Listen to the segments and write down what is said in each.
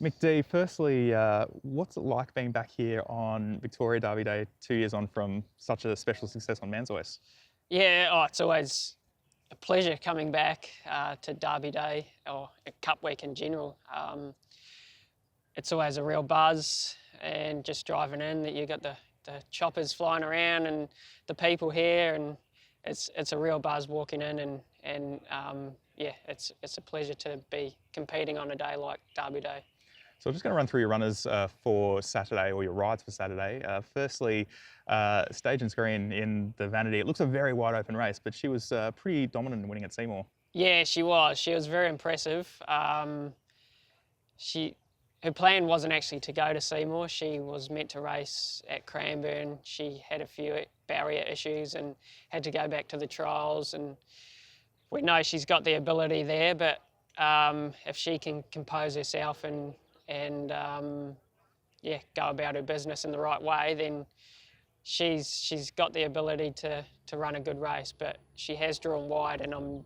Mick D, firstly, what's it like being back here on Victoria Derby Day 2 years on from such a special success on Man's Voice? Yeah, it's always a pleasure coming back to Derby Day or Cup Week in general. It's always a real buzz, and just driving in, that you got the choppers flying around and the people here, and it's a real buzz walking in, and yeah, it's a pleasure to be competing on a day like Derby Day. So I'm just going to run through your runners for Saturday, or your rides for Saturday. Firstly, Stage and Screen in the Vanity. It looks a very wide open race, but she was pretty dominant in winning at Seymour. Yeah, she was. She was very impressive. She Her plan wasn't actually to go to Seymour. She was meant to race at Cranbourne. She had a few barrier issues and had to go back to the trials. And we know she's got the ability there, but if she can compose herself and yeah, go about her business in the right way, then she's got the ability to run a good race. But she has drawn wide, and I'm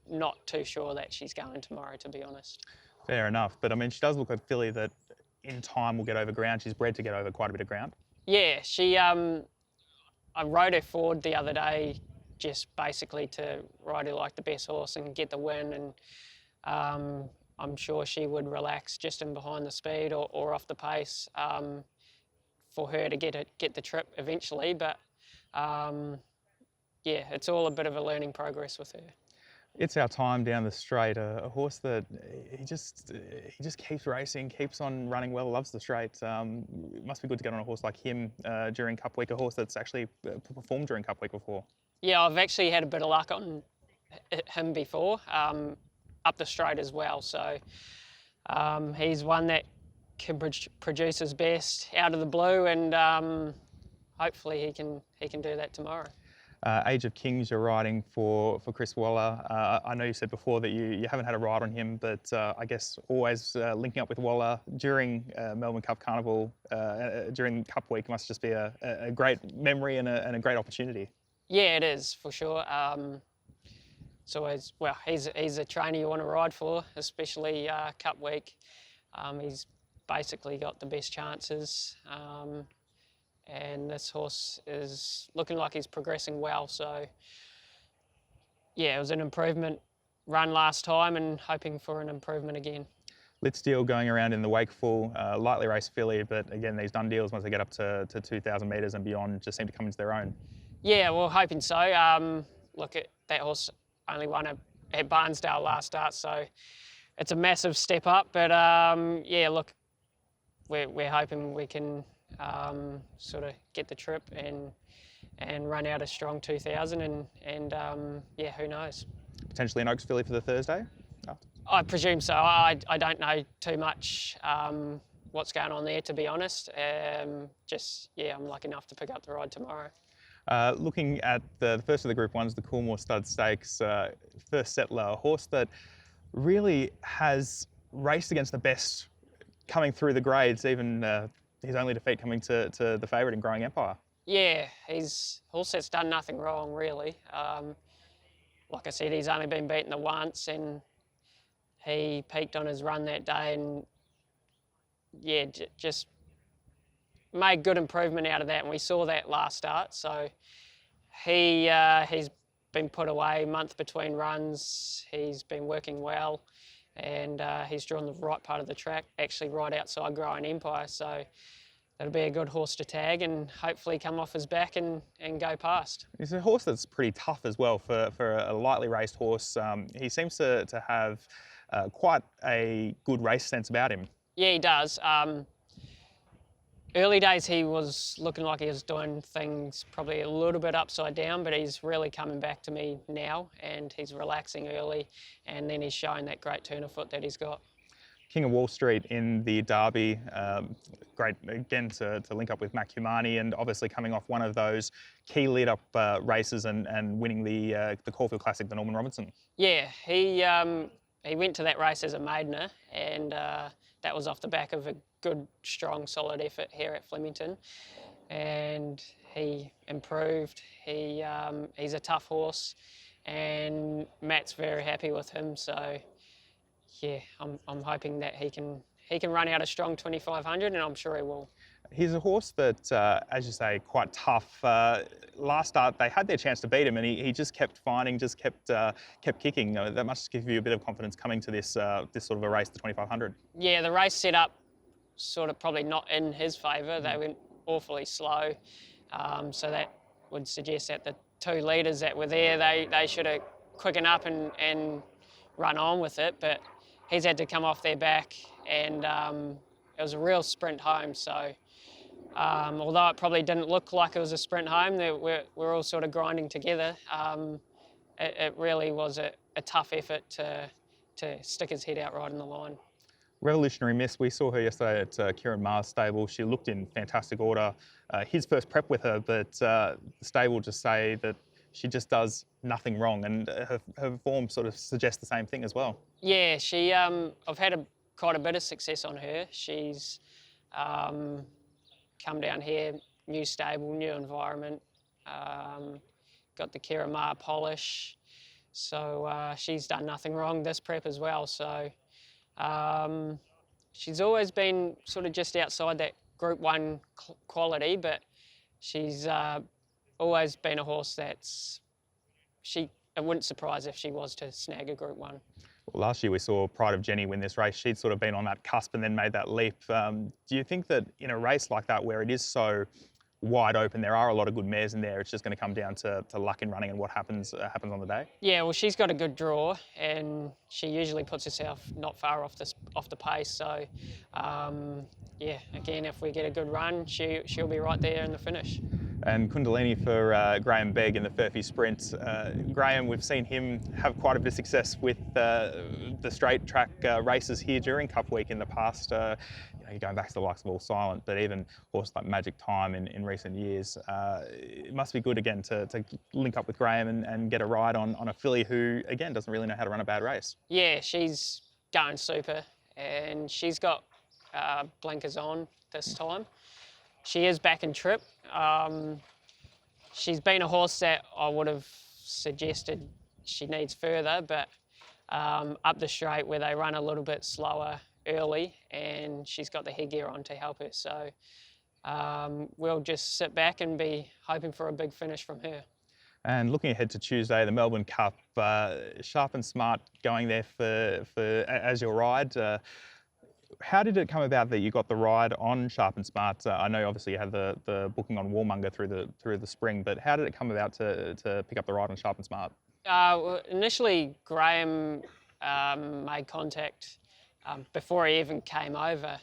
not too sure that she's going tomorrow, to be honest. Fair enough. But I mean, she does look like a filly that in time will get over ground. She's bred to get over quite a bit of ground. Yeah, I rode her forward the other day, just basically to ride her like the best horse and get the win. And I'm sure she would relax just in behind the speed or off the pace for her to get the trip eventually. But yeah, it's all a bit of a learning progress with her. It's Our Time down the straight, a horse that he just keeps racing, keeps on running well, loves the straight. It must be good to get on a horse like him during Cup Week, a horse that's actually performed during Cup Week before. Yeah, I've actually had a bit of luck on him before, up the straight as well. So he's one that can produce his best out of the blue, and hopefully he can do that tomorrow. Age of Kings, you're riding for Chris Waller. I know you said before that you haven't had a ride on him, but I guess always linking up with Waller during Melbourne Cup Carnival, during Cup Week must just be a great memory and a great opportunity. Yeah, it is for sure. It's always, well, he's a trainer you want to ride for, especially Cup Week. He's basically got the best chances. And this horse is looking like he's progressing well. So yeah, it was an improvement run last time, and hoping for an improvement again. Litzdale going around in the Wakeful, lightly raced filly, but again, these done deals once they get up to 2,000 metres and beyond just seem to come into their own. Yeah, well, hoping so. Look, that horse only won at Barnsdale last start, so it's a massive step up. But yeah, look, we're hoping we can sort of get the trip and run out a strong 2,000, and yeah, who knows? Potentially an Oaks filly for the Thursday? Oh. I presume so. I don't know too much what's going on there, to be honest. Just, yeah, I'm lucky enough to pick up the ride tomorrow. Looking at the first of the Group 1s, the Coolmore Stud Stakes, first settler, a horse that really has raced against the best coming through the grades, even his only defeat coming to the favourite in Growing Empire. Yeah, he's horse that's done nothing wrong, really. Like I said, he's only been beaten the once, and he peaked on his run that day, and yeah, just made good improvement out of that, and we saw that last start. So he's been put away a month between runs. He's been working well, and he's drawn the right part of the track, actually right outside Growing Empire. So that'll be a good horse to tag and hopefully come off his back and go past. He's a horse that's pretty tough as well for a lightly raced horse. He seems to have quite a good race sense about him. Yeah, he does. Early days he was looking like he was doing things probably a little bit upside down, but he's really coming back to me now, and he's relaxing early, and then he's showing that great turn of foot that he's got. King of Wall Street in the Derby, great again to link up with Mac Humani, and obviously coming off one of those key lead-up races and winning the Caulfield Classic, the Norman Robinson. Yeah, he went to that race as a maidener, and that was off the back of a good, strong, solid effort here at Flemington, and he improved. He's a tough horse, and Matt's very happy with him. So yeah, I'm hoping that he can he can run out a strong 2500, and I'm sure he will. He's a horse that, as you say, quite tough. Last start, they had their chance to beat him, and he just kept finding, just kept kicking. That must give you a bit of confidence coming to this this sort of a race, the 2500. Yeah, the race set up sort of probably not in his favour. They went awfully slow, so that would suggest that the 2 leaders that were there, they should have quickened up and run on with it. But he's had to come off their back, and it was a real sprint home. So although it probably didn't look like it was a sprint home, we're all sort of grinding together. It really was a tough effort to stick his head out right in the line. Revolutionary Miss, we saw her yesterday at Kieran Maher's stable. She looked in fantastic order. His first prep with her, but the stable just say that she just does nothing wrong, and her form sort of suggests the same thing as well. Yeah, I've had quite a bit of success on her. She's come down here, new stable, new environment, got the Kieran Maher polish, so she's done nothing wrong this prep as well. So she's always been sort of just outside that Group 1 quality, but she's always been a horse it wouldn't surprise if she was to snag a Group 1. Well, last year we saw Pride of Jenny win this race. She'd sort of been on that cusp and then made that leap. Do you think that in a race like that, where it is so wide open, there are a lot of good mares in there, it's just going to come down to luck in running and what happens on the day? Yeah, well, she's got a good draw, and she usually puts herself not far off the pace. So, yeah, again, if we get a good run, she'll be right there in the finish. And Kundalini for Graham Begg in the Furphy Sprint. Graham, we've seen him have quite a bit of success with the straight track races here during Cup Week in the past. You're going back to the likes of All Silent, but even horses like Magic Time in recent years. It must be good again to link up with Graham and get a ride on a filly who, again, doesn't really know how to run a bad race. Yeah, she's going super, and she's got blinkers on this time. She is back in trip. She's been a horse that I would have suggested she needs further, but up the straight where they run a little bit slower early, and she's got the headgear on to help her. So we'll just sit back and be hoping for a big finish from her. And looking ahead to Tuesday, the Melbourne Cup, Sharp and Smart going there for as your ride. How did it come about that you got the ride on Sharp and Smart? I know obviously you had the booking on Warmonger through the spring, but how did it come about to pick up the ride on Sharp and Smart? Well, initially, Graham made contact before he even came over,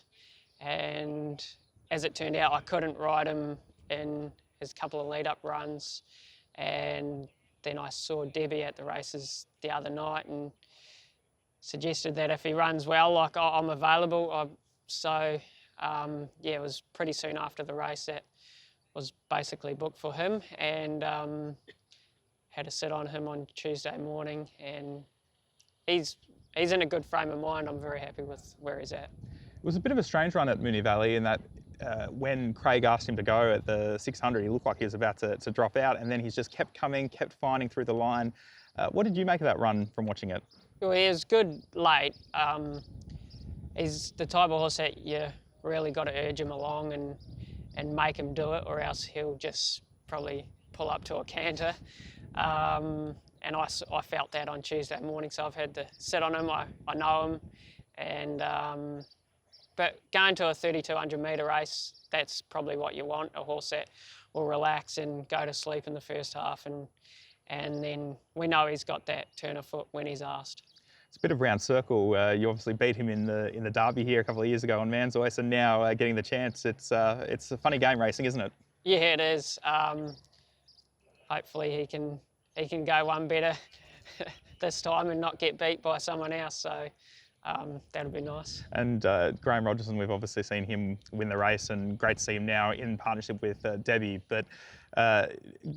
and as it turned out, I couldn't ride him in his couple of lead-up runs, and then I saw Debbie at the races the other night and suggested that if he runs well, like I'm available. So yeah, it was pretty soon after the race that was basically booked for him, and had to sit on him on Tuesday morning, and he's in a good frame of mind. I'm very happy with where he's at. It was a bit of a strange run at Moonee Valley in that when Craig asked him to go at the 600, he looked like he was about to drop out, and then he's just kept coming, kept finding through the line. What did you make of that run from watching it? Well, he was good late. He's the type of horse that you really got to urge him along and make him do it, or else he'll just probably pull up to a canter. And I felt that on Tuesday morning, so I've had to sit on him. I know him, and but going to a 3,200 metre race, that's probably what you want, a horse that will relax and go to sleep in the first half, and then we know he's got that turn of foot when he's asked. It's a bit of round circle. You obviously beat him in the Derby here a couple of years ago on Manzoice, and now getting the chance. It's a funny game racing, isn't it? Yeah, it is. Hopefully he can go one better this time and not get beat by someone else. So that'll be nice. And Graham Rogerson, we've obviously seen him win the race, and great to see him now in partnership with Debbie. But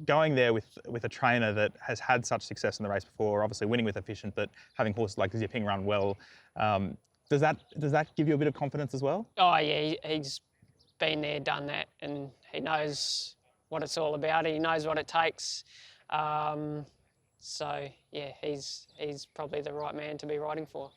going there with a trainer that has had such success in the race before, obviously winning with Efficient, but having horses like Zipping run well, does that give you a bit of confidence as well? Oh yeah, he's been there, done that, and he knows what it's all about. He knows what it takes. So yeah, he's probably the right man to be riding for.